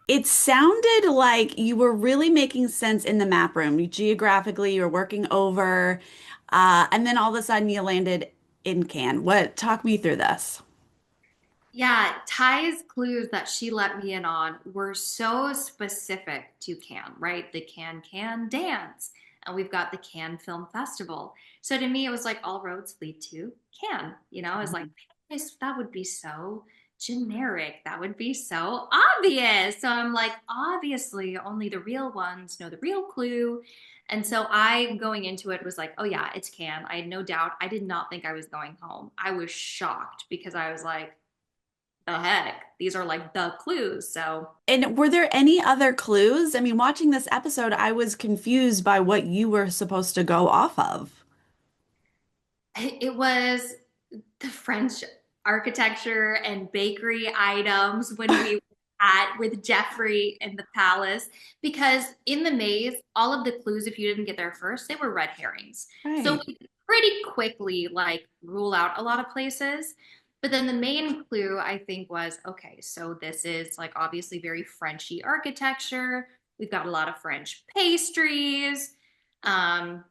It sounded like you were really making sense in the map room. Geographically, you were working over, and then all of a sudden you landed in Cannes. Talk me through this. Yeah, Ty's clues that she let me in on were so specific to Cannes, right? The Can dance, and we've got the Cannes Film Festival. So to me, it was like all roads lead to Cannes. I was like, that would be so generic. That would be so obvious. So I'm like, obviously, only the real ones know the real clue. And so I, going into it, was like, oh yeah, it's Cannes. I had no doubt. I did not think I was going home. I was shocked because I was like, the heck? These are like the clues. So And were there any other clues? I mean, watching this episode, I was confused by what you were supposed to go off of. it was the French architecture and bakery items when we were at with Jeffrey in the palace. Because in the maze, all of the clues, if you didn't get there first, they were red herrings. So Right. we could pretty quickly like rule out a lot of places. But then the main clue, I think, was okay, so this is like obviously very Frenchy architecture. We've got a lot of French pastries. Um,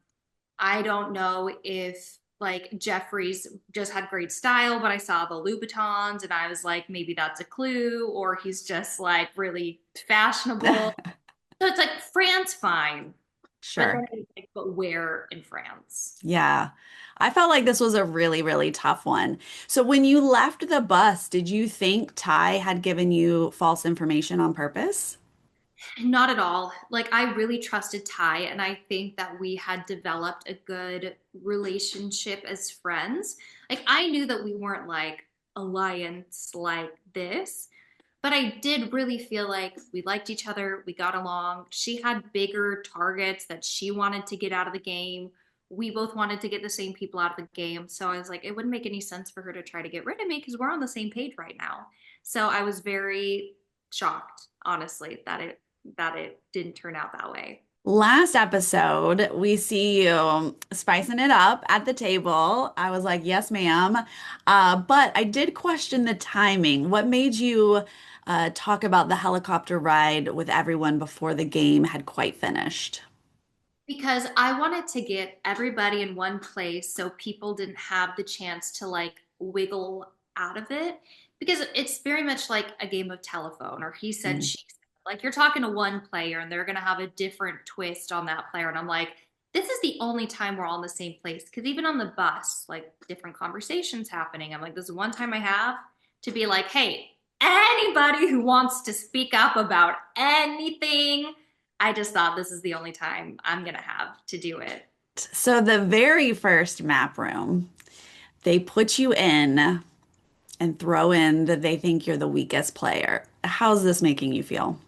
I don't know if like Jeffrey's just had great style, but I saw the Louboutins and I was like, maybe that's a clue, or he's just like really fashionable. So it's like France, fine. But then Sure. it's like, but where in France? Yeah. I felt like this was a really, really tough one. So when you left the bus, did you think Ty had given you false information on purpose? Not at all. Like I really trusted Ty, and I think that we had developed a good relationship as friends. Like I knew that we weren't like alliance like this, but I did really feel like we liked each other, we got along. She had bigger targets that she wanted to get out of the game. We both wanted to get the same people out of the game. So I was like, it wouldn't make any sense for her to try to get rid of me because we're on the same page right now. So I was very shocked, honestly, that it didn't turn out that way. Last episode, we see you spicing it up at the table. I was like, yes, ma'am. But I did question the timing. What made you talk about the helicopter ride with everyone before the game had quite finished? Because I wanted to get everybody in one place so people didn't have the chance to like wiggle out of it. Because it's very much like a game of telephone, or he said, Mm. she said. Like you're talking to one player and they're going to have a different twist on that player. And I'm like, this is the only time we're all in the same place. Because even on the bus, like different conversations happening. I'm like, this is one time I have to be like, hey, anybody who wants to speak up about anything, I just thought this is the only time I'm gonna have to do it. So the very first map room, they put you in and throw in that they think you're the weakest player. How's this making you feel?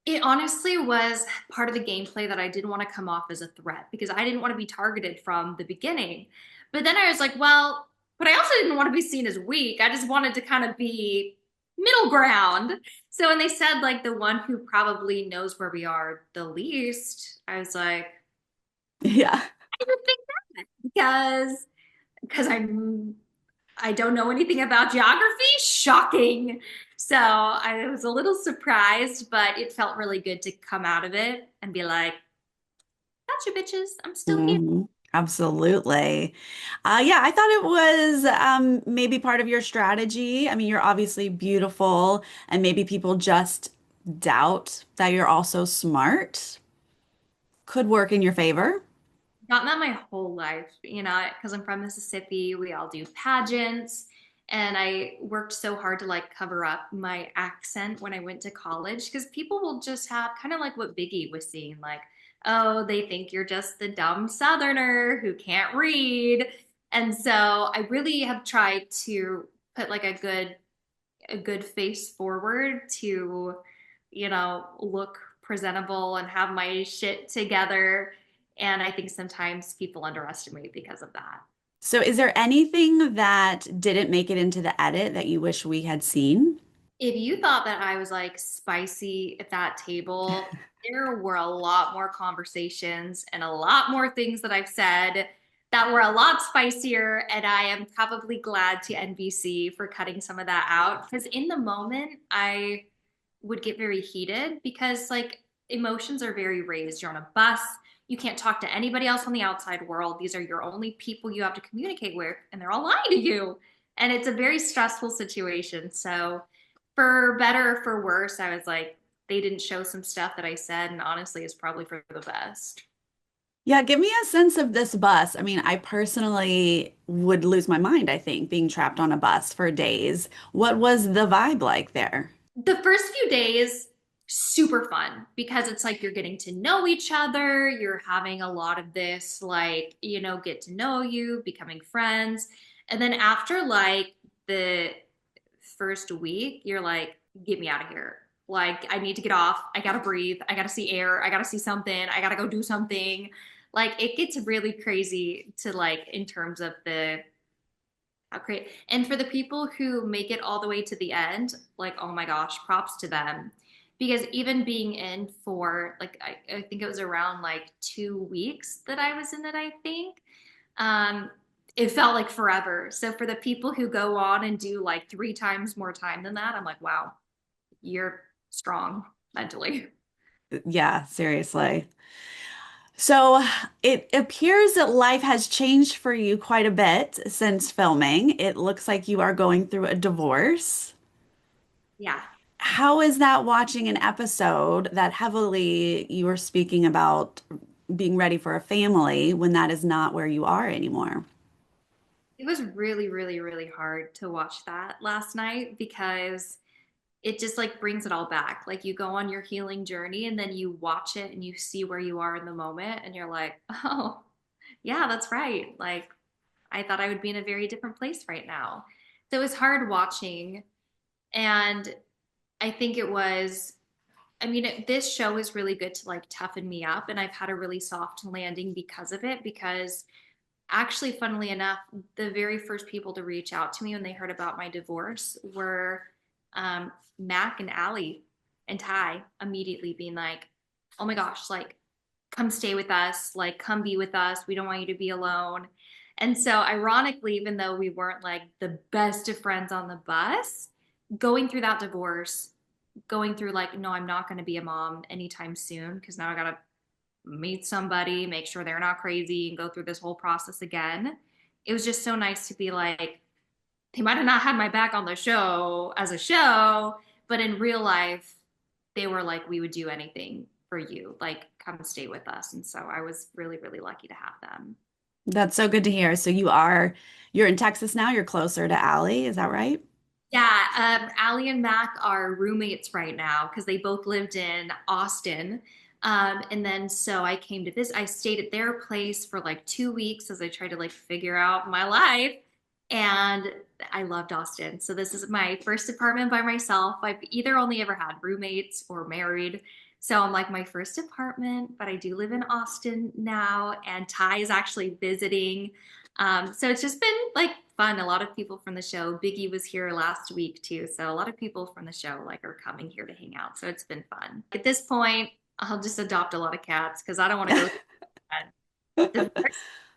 It honestly was part of the gameplay that I didn't want to come off as a threat because I didn't want to be targeted from the beginning. But then I was like, well, but I also didn't want to be seen as weak. I just wanted to kind of be middle ground. So when they said like the one who probably knows where we are the least, I was like, Yeah. I didn't think that because I don't know anything about geography. Shocking. So I was a little surprised, but it felt really good to come out of it and be like, gotcha, bitches. I'm still here. Mhm. Absolutely. Yeah, I thought it was maybe part of your strategy. I mean, you're obviously beautiful, and maybe people just doubt that you're also smart. Could work in your favor. Gotten that my whole life, because I'm from Mississippi. We all do pageants. And I worked so hard to like cover up my accent when I went to college because people will just have kind of like what Biggie was saying, like, oh, they think you're just the dumb Southerner who can't read. And so I really have tried to put like a good face forward to, look presentable and have my shit together. And I think sometimes people underestimate because of that. So, is there anything that didn't make it into the edit that you wish we had seen? If you thought that I was like spicy at that table, there were a lot more conversations and a lot more things that I've said that were a lot spicier. And I am probably glad to NBC for cutting some of that out because in the moment, I would get very heated because like emotions are very raised. You're on a bus, you can't talk to anybody else on the outside world. These are your only people you have to communicate with, and they're all lying to you. And it's a very stressful situation. So, for better or for worse, I was like, they didn't show some stuff that I said, and honestly, it's probably for the best. Yeah, give me a sense of this bus. I mean, I personally would lose my mind, I think, being trapped on a bus for days. What was the vibe like there? The first few days, super fun because it's like you're getting to know each other. You're having a lot of this, like, get to know you, becoming friends. And then after like the first week, you're like, get me out of here. Like, I need to get off. I gotta breathe. I gotta see air. I gotta see something. I gotta go do something. Like, it gets really crazy to like, in terms of the how great. And for the people who make it all the way to the end, like, oh my gosh, props to them. Because even being in for like, I think it was around like 2 weeks that I was in it, I think. Um, it felt like forever. So for the people who go on and do like 3 times more time than that, I'm like, wow, you're strong mentally. Yeah, seriously. So it appears that life has changed for you quite a bit since filming. It looks like you are going through a divorce. Yeah. How is that watching an episode that heavily you were speaking about being ready for a family when that is not where you are anymore? It was really, really, really hard to watch that last night because it just like brings it all back. Like you go on your healing journey and then you watch it and you see where you are in the moment and you're like, oh, yeah, that's right. Like I thought I would be in a very different place right now. So it was hard watching. And I think it was, this show is really good to like toughen me up. And I've had a really soft landing because of it. Because actually, funnily enough, the very first people to reach out to me when they heard about my divorce were Mac and Allie and Ty immediately being like, oh my gosh, like, come stay with us, like, come be with us. We don't want you to be alone. And so, ironically, even though we weren't like the best of friends on the bus, going through that divorce, going through like, no, I'm not going to be a mom anytime soon because now I got to meet somebody, make sure they're not crazy, and go through this whole process again. It was just so nice to be like, they might have not had my back on the show as a show, but in real life, they were like, we would do anything for you. Like, come stay with us. And so I was really, really lucky to have them. That's so good to hear. So you're in Texas now, you're closer to Allie, is that right? Yeah, Allie and Mac are roommates right now because they both lived in Austin. And then so I came to this. I stayed at their place for like 2 weeks as I tried to like figure out my life. And I loved Austin. So this is my first apartment by myself. I've either only ever had roommates or married. So I'm like my first apartment, but I do live in Austin now. And Ty is actually visiting. So it's just been like fun. A lot of people from the show. Biggie was here last week too. So a lot of people from the show like are coming here to hang out. So it's been fun. At this point, I'll just adopt a lot of cats because I don't want to go through that. The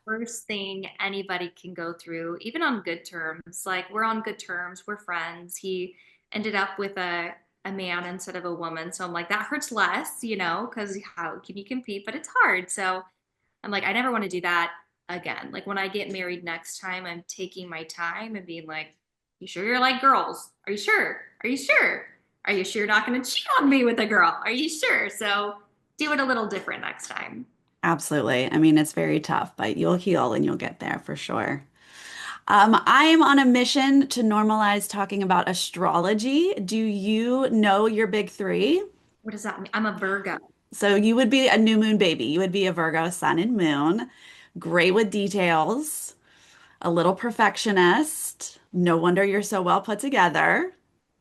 worst thing anybody can go through, even on good terms. Like we're on good terms, we're friends. He ended up with a man instead of a woman. So I'm like, that hurts less, because how can you compete? But it's hard. So I'm like, I never want to do that again. Like when I get married next time, I'm taking my time and being like, you sure you're like girls? Are you sure? Are you sure? Are you sure you're not going to cheat on me with a girl? Are you sure? So do it a little different next time. Absolutely. I mean, it's very tough, but you'll heal and you'll get there for sure. I am on a mission to normalize talking about astrology. Do you know your big three? What does that mean? I'm a Virgo. So you would be a new moon baby. You would be a Virgo sun and moon. Great with details, a little perfectionist. No wonder you're so well put together.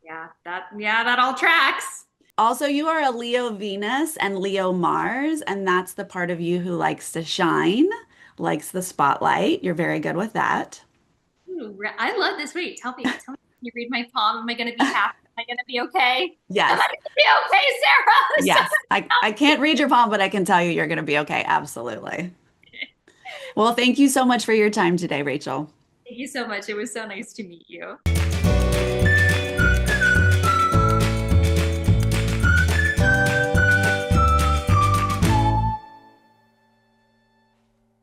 Yeah, that all tracks. Also, you are a Leo Venus and Leo Mars, and that's the part of you who likes to shine, likes the spotlight. You're very good with that. Ooh, I love this. Wait, tell me, can you read my palm? Am I going to be happy? Am I going to be okay? Am I Yes, going to be okay, Sarah? yes. I can't read your palm, but I can tell you you're going to be okay. Absolutely. Well, thank you so much for your time today, Rachel. Thank you so much. It was so nice to meet you.